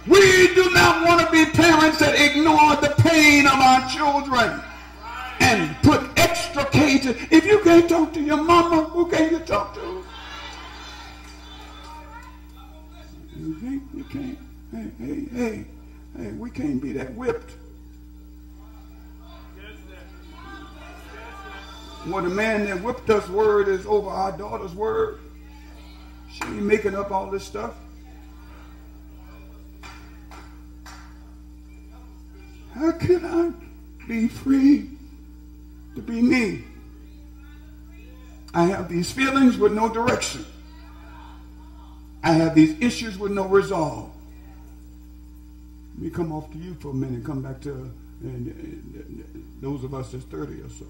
We do not want to be parents that ignore the pain of our children and put extra cages. If you can't talk to your mama, who can you talk to? You can't. Hey, we can't be that whipped. Well, the man that whipped us word is over our daughter's word. She ain't making up all this stuff. How can I be free to be me? I have these feelings with no direction. I have these issues with no resolve. Let me come off to you for a minute and come back to those of us that's 30 or so.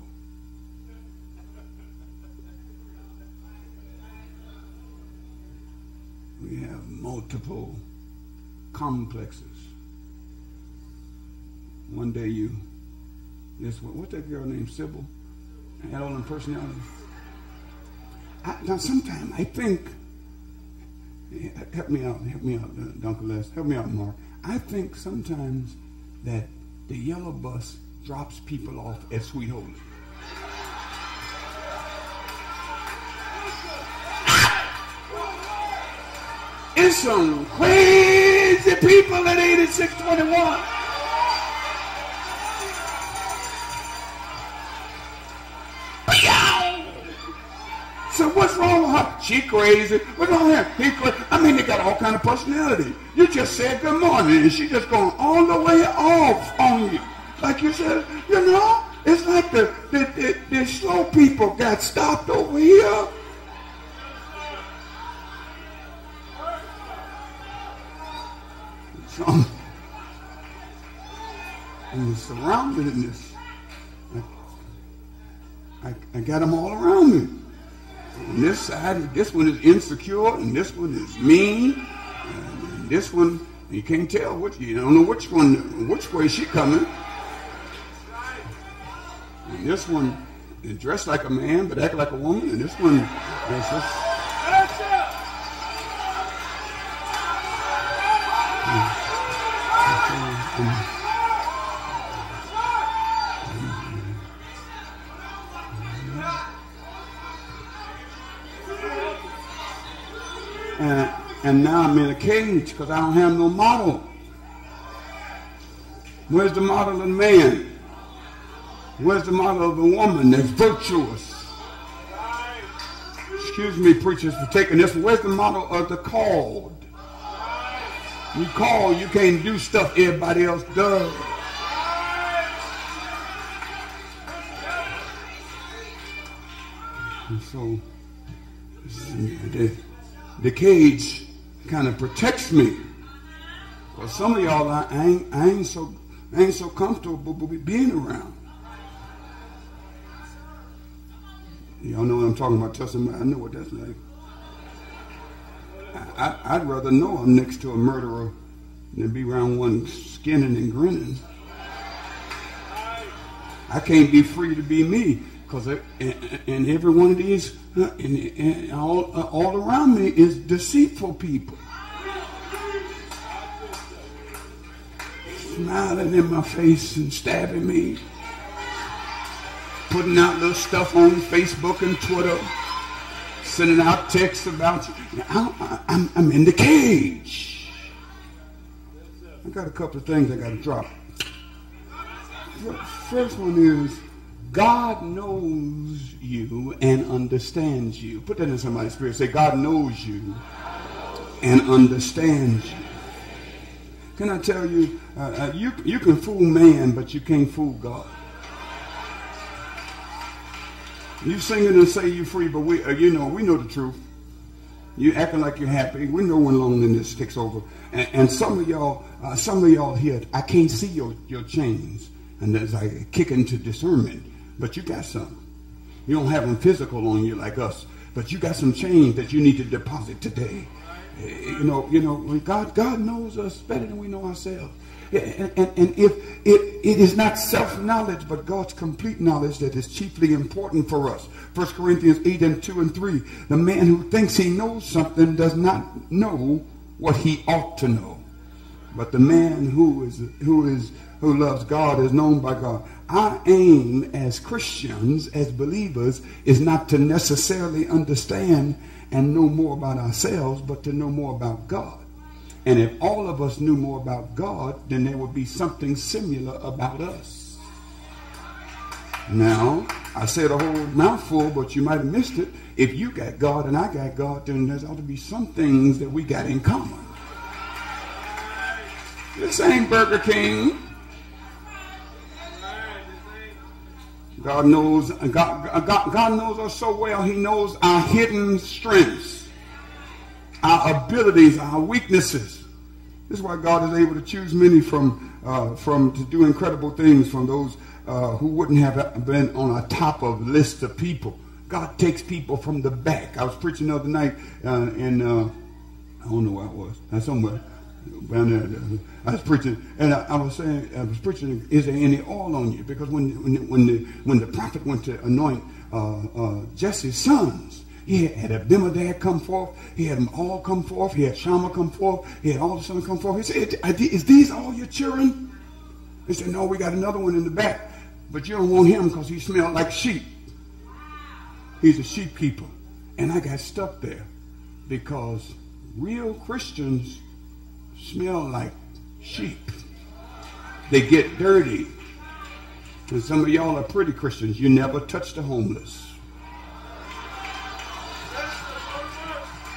We have multiple complexes. One day what's that girl named Sybil? Had all them personalities. Now sometimes I think, help me out, Duncan Les, help me out, Mark. I think sometimes that the yellow bus drops people off at Sweet Holy. It's some crazy people at 8621. So what's wrong with her? She crazy. What's wrong with her? He crazy. I mean, they got all kind of personality. You just said good morning, and she just going all the way off on you. Like you said, it's like the slow people got stopped over here. So I'm surrounded in this. I got them all around me. On this side, this one is insecure, and this one is mean, and this one, you can't tell you don't know which way she coming. And this one is dressed like a man, but act like a woman, and this one is just... And now I'm in a cage because I don't have no model. Where's the model of the man? Where's the model of the woman that's virtuous? Excuse me, preachers, for taking this. Where's the model of the called? You call, you can't do stuff everybody else does. And so the cage kind of protects me. Well, some of y'all I ain't so comfortable being around. Y'all know what I'm talking about. Tell somebody I know what that's like. I'd rather know I'm next to a murderer than be around one skinning and grinning. I can't be free to be me because and every one of these and all around me is deceitful people. Smiling in my face and stabbing me. Putting out little stuff on Facebook and Twitter. Sending out texts about you. I'm in the cage. I got a couple of things I got to drop. First one is God knows you and understands you. Put that in somebody's spirit. Say, God knows you and understands you. Can I tell you, you can fool man, but you can't fool God. You sing it and say you're free, but we know the truth. You acting like you're happy. We know when loneliness takes over. And some of y'all here, I can't see your chains. And there's like a kick into discernment. But you got some. You don't have them physical on you like us. But you got some chains that you need to deposit today. God knows us better than we know ourselves. And if it is not self-knowledge, but God's complete knowledge that is chiefly important for us. 1 Corinthians 8:2-3. The man who thinks he knows something does not know what he ought to know. But the man who loves God is known by God. Our aim as Christians, as believers, is not to necessarily understand and know more about ourselves, but to know more about God. And if all of us knew more about God, then there would be something similar about us. Now, I said a whole mouthful, but you might have missed it. If you got God and I got God, then there ought to be some things that we got in common. This ain't Burger King. God knows us so well. He knows our hidden strengths, our abilities, our weaknesses. This is why God is able to choose many to do incredible things from those who wouldn't have been on a top of list of people. God takes people from the back. I was preaching the other night in I don't know where I was. Somewhere. I was preaching, and I was preaching, is there any oil on you? Because when the prophet went to anoint Jesse's sons, he had Abimelech come forth, he had them all come forth, he had Shammah come forth, he had all the sons come forth. He said, is these all your children? He said, no, we got another one in the back, but you don't want him because he smelled like sheep. He's a sheep keeper. And I got stuck there because real Christians smell like sheep. They get dirty. And some of y'all are pretty Christians. You never touch the homeless.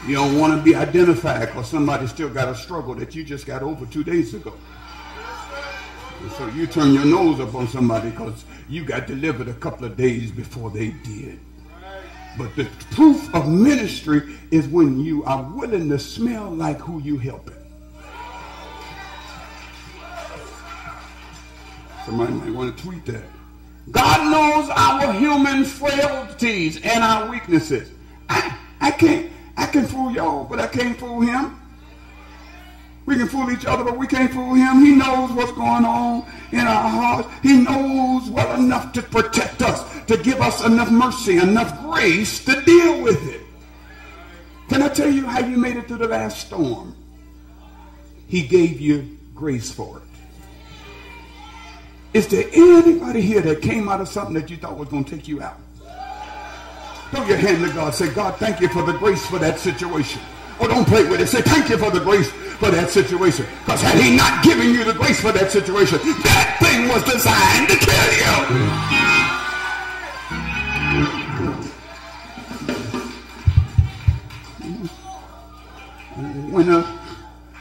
You don't want to be identified because somebody still got a struggle that you just got over 2 days ago. And so you turn your nose up on somebody because you got delivered a couple of days before they did. But the proof of ministry is when you are willing to smell like who you helping. Somebody might want to tweet that. God knows our human frailties and our weaknesses. I can fool y'all, but I can't fool him. We can fool each other, but we can't fool him. He knows what's going on in our hearts. He knows well enough to protect us, to give us enough mercy, enough grace to deal with it. Can I tell you how you made it through the last storm? He gave you grace for it. Is there anybody here that came out of something that you thought was going to take you out? Throw your hand to God. Say, God, thank you for the grace for that situation. Or don't play with it. Say, thank you for the grace for that situation. Because had he not given you the grace for that situation, that thing was designed to kill you.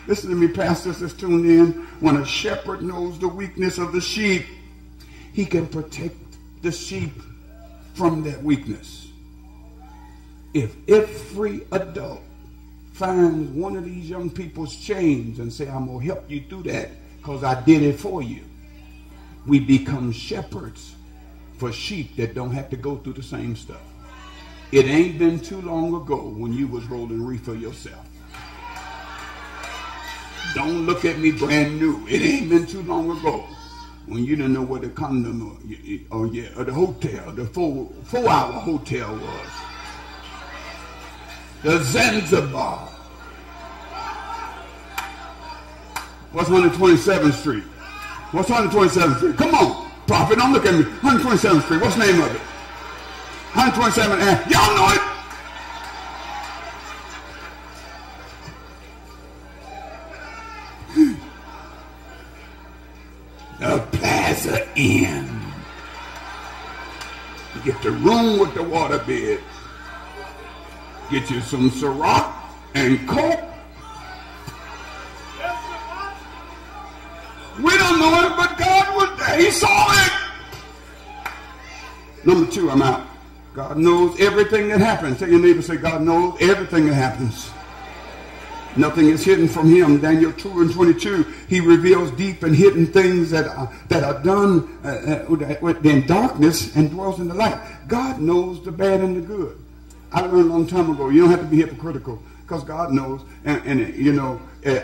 Listen to me, pastors that's tuned in. When a shepherd knows the weakness of the sheep, he can protect the sheep from that weakness. If every adult finds one of these young people's chains and say, I'm going to help you through that because I did it for you, we become shepherds for sheep that don't have to go through the same stuff. It ain't been too long ago when you was rolling reefer yourself. Don't look at me brand new. It ain't been too long ago when you didn't know what the condom or the hotel, the 4-hour hotel was. The Zanzibar. What's 127th Street? What's 127th Street? Come on, prophet, don't look at me. 127th Street, what's the name of it? 127th Ave. Y'all know it. The Plaza Inn. You get the room with the water bed. Get you some Ciroc and Coke. We don't know it, but God was there. He saw it. Number 2, I'm out. God knows everything that happens. Tell your neighbor, say, God knows everything that happens. Nothing is hidden from him. Daniel 2:22, he reveals deep and hidden things that are done in darkness and dwells in the light. God knows the bad and the good. I learned a long time ago, you don't have to be hypocritical because God knows. And you know,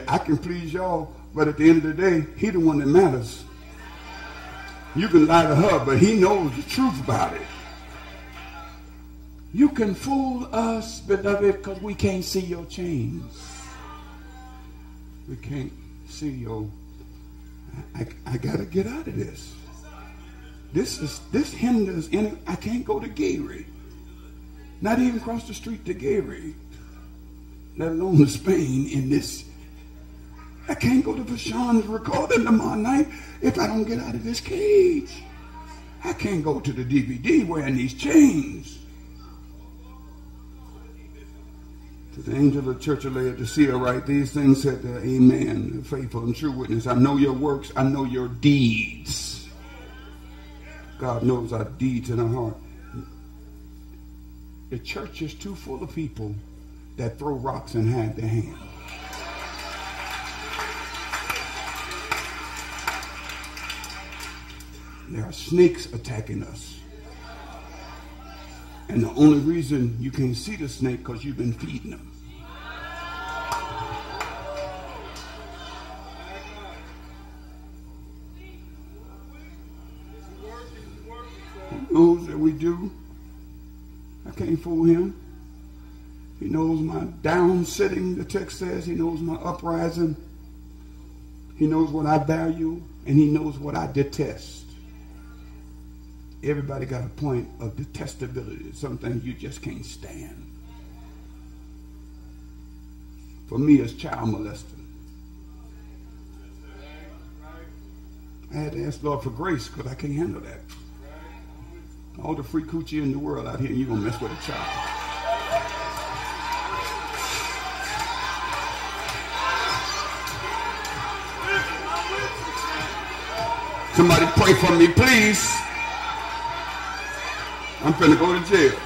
I can please y'all, but at the end of the day, he the one that matters. You can lie to her, but he knows the truth about it. You can fool us, beloved, because we can't see your chains. We can't CEO, I got to get out of this. This hinders any. I can't go to Gary. Not even across the street to Gary. Let alone to Spain in this. I can't go to Bashan's recording tomorrow night if I don't get out of this cage. I can't go to the DVD wearing these chains. To the angel of the church of Laodicea, write these things, said the Amen, the faithful and true witness. I know your works, I know your deeds. God knows our deeds in our heart. The church is too full of people that throw rocks and hide their hands. There are snakes attacking us. And the only reason you can't see the snake because you've been feeding them. He knows that we do. I can't fool him. He knows my down sitting, the text says. He knows my uprising. He knows what I value, and he knows what I detest. Everybody got a point of detestability. Some things you just can't stand. For me, it's child molesting. I had to ask Lord for grace because I can't handle that. All the free coochie in the world out here, and you're going to mess with a child. Somebody pray for me, please. I'm finna go to jail.